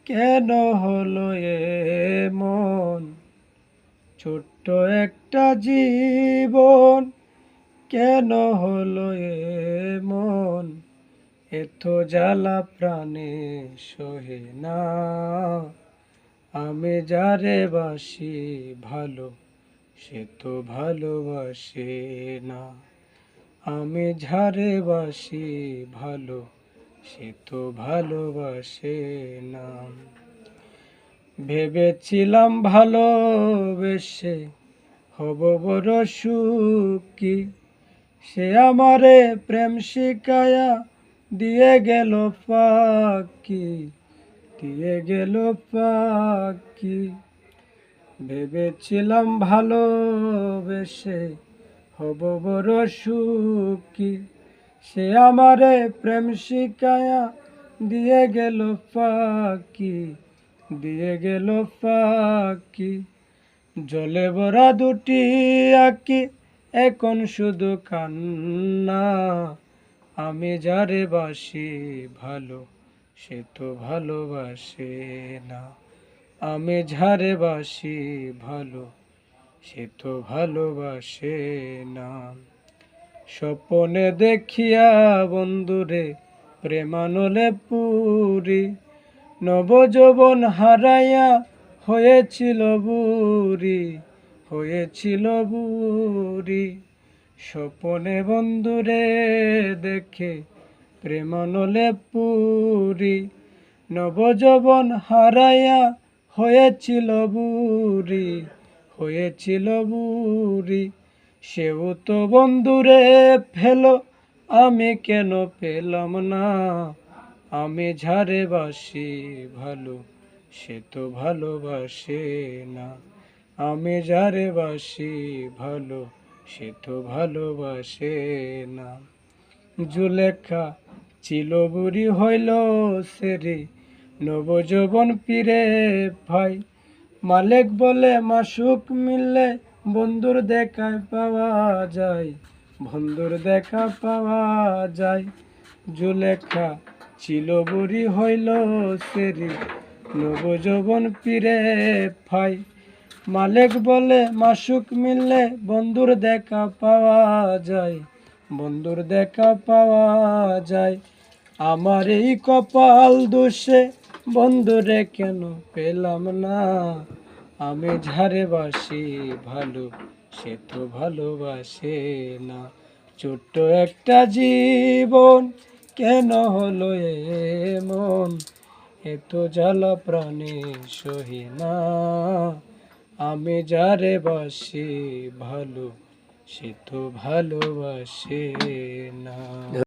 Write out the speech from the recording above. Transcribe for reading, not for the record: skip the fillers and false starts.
কেন হলো এমন? ছোট্ট একটা জীবন কেন হলো এমন? এত জ্বালা প্রাণে সহে না। আমি যারে বাসি ভালো, সে তো ভালোবাসে না। আমি যারে বাসি ভালো, সে তো ভালোবাসে না। ভেবেছিলাম ভালোবেসে হব বড় সুখী, সে আমারে প্রেম শিখায়া দিয়ে গেল ফাঁকি, দিয়ে গেল ফাঁকি। ভেবেছিলাম ভালোবেসে হব বড় সুখী, সে আমারে প্রেম শিখায়া দিয়ে গেল ফাঁকি, দিয়ে গেল ফাঁকি। জলে ভরা দুটি আঁকি এখন শুধু কান্না। আমি যারে বাসি ভালো, সে তো ভালোবাসে না। আমি যারে বাসি ভালো, সে তো ভালোবাসে না। স্বপনে দেখিয়া বন্ধুরে প্রেমানলে পুরি, নবযৌবন হারাইয়া হয়েছিল বুড়ি, হয়েছিল বুড়ি। স্বপনে বন্ধুরে দেখে প্রেমানলে পুরি, নবযৌবন হারাইয়া হয়েছিল বুড়ি, হয়েছিল বুড়ি। সেও তো বন্ধুরে ফেলো, আমি কেন পেলাম না? আমি যারে বাসি ভালো, সে তো ভালোবাসে না। আমি যারে বাসি ভালো, সে তো ভালোবাসে না। জুলেখা ছিল বুড়ি হইল সেরে, নবযৌবন পীরে ভাই। মালিক বলে মাসুক মিললে বন্ধুর দেখা পাওয়া যায়, বন্ধুর দেখা পাওয়া যায়। জুলেখা ছিল বুড়ি হইল সেরি, নবযৌবন পীরে ভাই। মালিক বলে মাসুক মিললে বন্ধুর দেখা পাওয়া যায়, বন্ধুর দেখা পাওয়া যায়। আমার এই কপাল দোষে বন্ধুরে কেন পেলাম না? আমি যারে বাসি ভালো, সে তো ভালোবাসে না। ছোট্ট একটা জীবন কেন হলো এমন? এত জ্বালা প্রাণে সহি না। আমি যারে বাসি ভালো, সে তো ভালোবাসে না।